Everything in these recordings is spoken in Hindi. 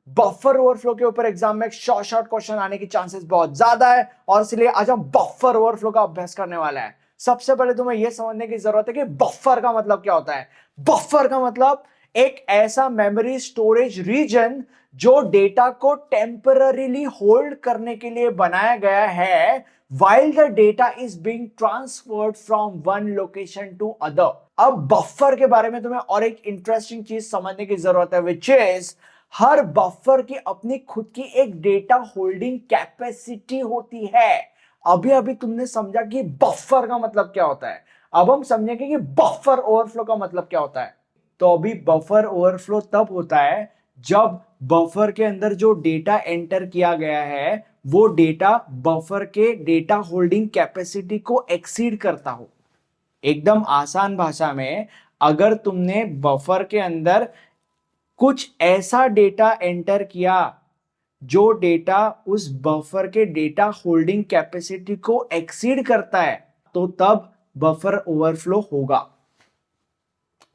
बफर ओवरफ्लो के ऊपर एग्जाम में शॉर्ट शॉर्ट क्वेश्चन आने की चांसेस बहुत ज्यादा है, और इसलिए आज हम बफर ओवरफ्लो का अभ्यास करने वाला है। सबसे पहले तुम्हें यह समझने की जरूरत है कि बफर का मतलब क्या होता है। बफर का मतलब एक ऐसा मेमोरी स्टोरेज रीजन जो डेटा को टेम्पररीली होल्ड करने के लिए बनाया गया है while the data is being transferred from one location to other। अब बफर के बारे में तुम्हें और एक इंटरेस्टिंग चीज समझने की जरूरत है, विच इज हर बफर की अपनी खुद की एक डेटा होल्डिंग कैपेसिटी होती है। अभी अभी तुमने समझा कि बफर का मतलब क्या होता है, अब हम समझेंगे कि बफर ओवरफ्लो का मतलब क्या होता है। तो अभी बफर ओवरफ्लो तब होता है जब बफर के अंदर जो डेटा एंटर किया गया है वो डेटा बफर के डेटा होल्डिंग कैपेसिटी को एक्सीड करता हो। एकदम आसान भाषा में, अगर तुमने बफर के अंदर कुछ ऐसा डेटा एंटर किया जो डेटा उस बफर के डेटा होल्डिंग कैपेसिटी को एक्सीड करता है, तो तब बफर ओवरफ्लो होगा।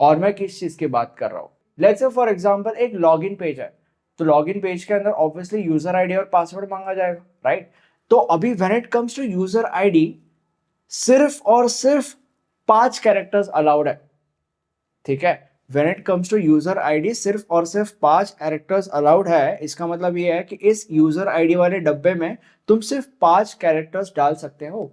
और मैं किस चीज की बात कर रहा हूं, लेट्स से फॉर एग्जांपल एक लॉगिन पेज है, तो लॉगिन पेज के अंदर ऑब्वियसली यूजर आईडी और पासवर्ड मांगा जाएगा, राइट। तो अभी when it comes to user ID, सिर्फ और सिर्फ 5 कैरेक्टर्स अलाउड है, ठीक है। When it comes to user ID सिर्फ और सिर्फ 5 कैरेक्टर्स अलाउड है। इसका मतलब ये है कि इस यूजर आईडी वाले डब्बे में तुम सिर्फ 5 कैरेक्टर्स डाल सकते हो।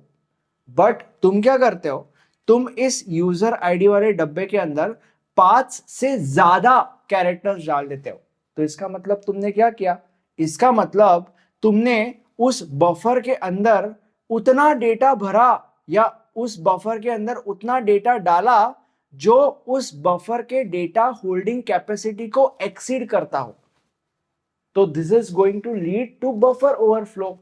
बट तुम क्या करते हो, तुम इस यूजर आईडी वाले डब्बे के अंदर 5 से ज्यादा कैरेक्टर्स डाल देते हो। तो इसका मतलब तुमने क्या किया, इसका मतलब तुमने उस बफर के अंदर उतना डेटा भरा या उस बफर के अंदर उतना डेटा डाला जो उस बफर के डेटा होल्डिंग कैपेसिटी को एक्सीड करता हो। तो this is going to lead to buffer overflow,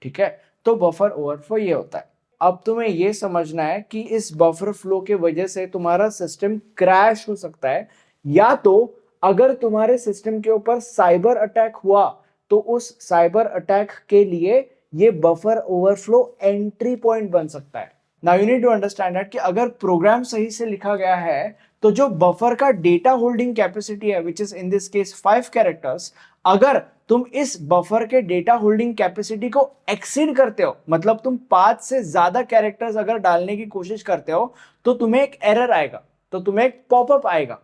ठीक है। तो बफर ओवरफ्लो ये होता है। अब तुम्हें यह समझना है कि इस बफर फ्लो के वजह से तुम्हारा सिस्टम क्रैश हो सकता है, या तो अगर तुम्हारे सिस्टम के ऊपर साइबर अटैक हुआ तो उस साइबर अटैक के लिए ये बफर ओवरफ्लो एंट्री पॉइंट बन सकता है। Now you need to understand that कि अगर प्रोग्राम सही से लिखा गया है तो जो बफर का डेटा होल्डिंग कैपेसिटी है, which is in this case 5 characters, अगर तुम इस बफर के डेटा होल्डिंग कैपेसिटी को एक्सीड करते हो, मतलब तुम 5 से ज्यादा कैरेक्टर्स अगर डालने की कोशिश करते हो, तो तुम्हें एक एरर आएगा, तो तुम्हें एक पॉपअप आएगा।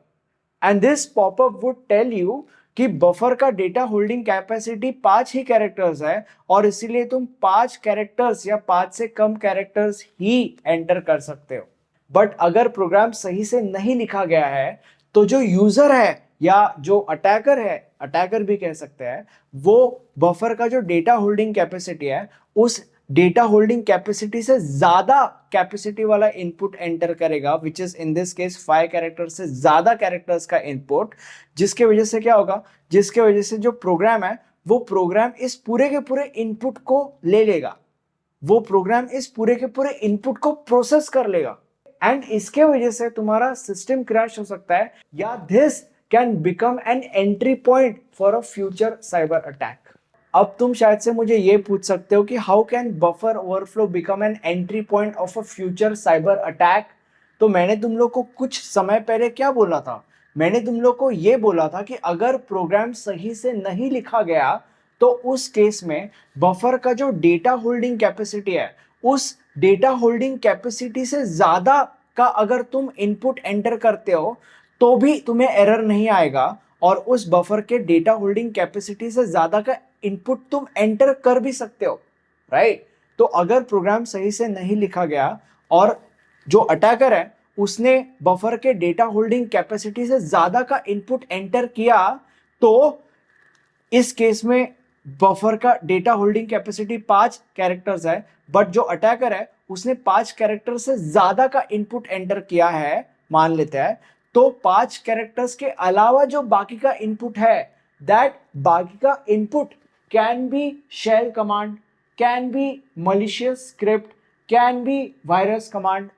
And this popup would tell you कि बफर का डेटा होल्डिंग कैपेसिटी 5 ही कैरेक्टर्स है और इसीलिए तुम 5 कैरेक्टर्स या 5 से कम कैरेक्टर्स ही एंटर कर सकते हो। बट अगर प्रोग्राम सही से नहीं लिखा गया है तो जो यूजर है या जो अटैकर है, अटैकर भी कह सकते हैं, वो बफर का जो डेटा होल्डिंग कैपेसिटी है उस डेटा होल्डिंग कैपेसिटी से ज्यादा कैपेसिटी वाला इनपुट एंटर करेगा, which is in this case 5 characters से ज्यादा कैरेक्टर्स का इनपुट। जिसके वजह से क्या होगा, जिसके वजह से जो प्रोग्राम है वो प्रोग्राम इस पूरे के पूरे इनपुट को ले लेगा, वो प्रोग्राम इस पूरे के पूरे इनपुट को प्रोसेस कर लेगा, एंड इसके वजह से तुम्हारा सिस्टम क्रैश हो सकता है, या this can become an entry point for a future cyber attack. अब तुम शायद से मुझे ये पूछ सकते हो कि how can buffer overflow become an entry point of a future cyber attack. तो मैंने तुम लोग को कुछ समय पहले क्या बोला था, मैंने तुम लोग को ये बोला था कि अगर प्रोग्राम सही से नहीं लिखा गया तो उस केस में बफर का जो डेटा होल्डिंग कैपेसिटी है उस डेटा होल्डिंग कैपेसिटी से ज्यादा का अगर तुम इनपुट एंटर करते हो तो भी तुम्हें एरर नहीं आएगा, और उस बफर के डेटा होल्डिंग कैपेसिटी से ज्यादा का इनपुट तुम एंटर कर भी सकते हो, राइट। तो अगर प्रोग्राम सही से नहीं लिखा गया और जो अटैकर है उसने बफर के डेटा होल्डिंग कैपेसिटी से ज्यादा का इनपुट एंटर किया, तो इस केस में बफर का डेटा होल्डिंग कैपेसिटी 5 कैरेक्टर्स है, बट जो अटैकर है उसने 5 कैरेक्टर से ज्यादा का इनपुट एंटर किया है, मान लेते हैं। तो 5 कैरेक्टर्स के अलावा जो बाकी का इनपुट है, दैट बाकी का input can be shell command, can be malicious script, can be virus command,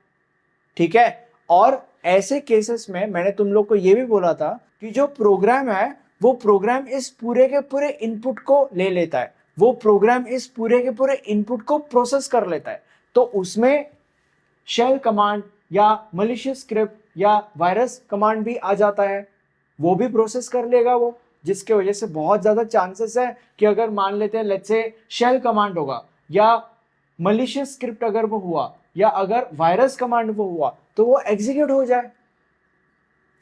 ठीक है। और ऐसे केसेस में मैंने तुम लोग को यह भी बोला था कि जो प्रोग्राम है वो प्रोग्राम इस पूरे के पूरे इनपुट को ले लेता है, वो प्रोग्राम इस पूरे के पूरे इनपुट को प्रोसेस कर लेता है, तो उसमें शेल कमांड या मलिशियस स्क्रिप्ट या वायरस कमांड भी आ जाता है। वो भी प्रोसेस कर लेगा वो, जिसके वजह से बहुत ज्यादा चांसेस है कि अगर मान लेते हैं लेट्स से शेल कमांड होगा या मलिशियस स्क्रिप्ट अगर वो हुआ या अगर वायरस कमांड वो हुआ तो वो एग्जीक्यूट हो जाए।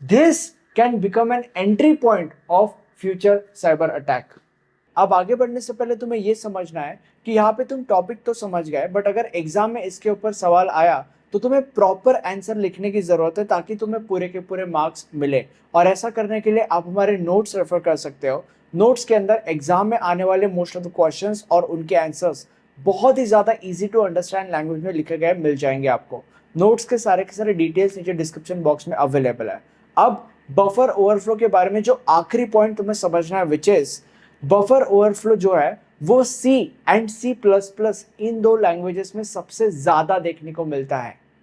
This can become an entry point of future cyber attack. अब आगे बढ़ने से पहले तुम्हें यह समझना है कि यहाँ पे तुम टॉपिक तो समझ गए, बट अगर एग्जाम में इसके ऊपर सवाल आया तो तुम्हें प्रॉपर आंसर लिखने की जरूरत है ताकि तुम्हें पूरे के पूरे मार्क्स मिले। और ऐसा करने के लिए आप हमारे नोट्स रेफर कर सकते हो। नोट्स के अंदर एग्जाम में आने वाले मोस्ट ऑफ द क्वेश्चंस और उनके आंसर्स बहुत ही ज्यादा इजी टू अंडरस्टैंड लैंग्वेज में लिखे गए मिल जाएंगे आपको। नोट्स के सारे डिटेल्स नीचे डिस्क्रिप्शन बॉक्स में अवेलेबल है। अब बफर ओवरफ्लो के बारे में जो आखिरी पॉइंट तुम्हें समझना है, विच इज बफर ओवरफ्लो जो है वो C एंड C++ इन दो लैंग्वेजेस में सबसे ज्यादा देखने को मिलता है।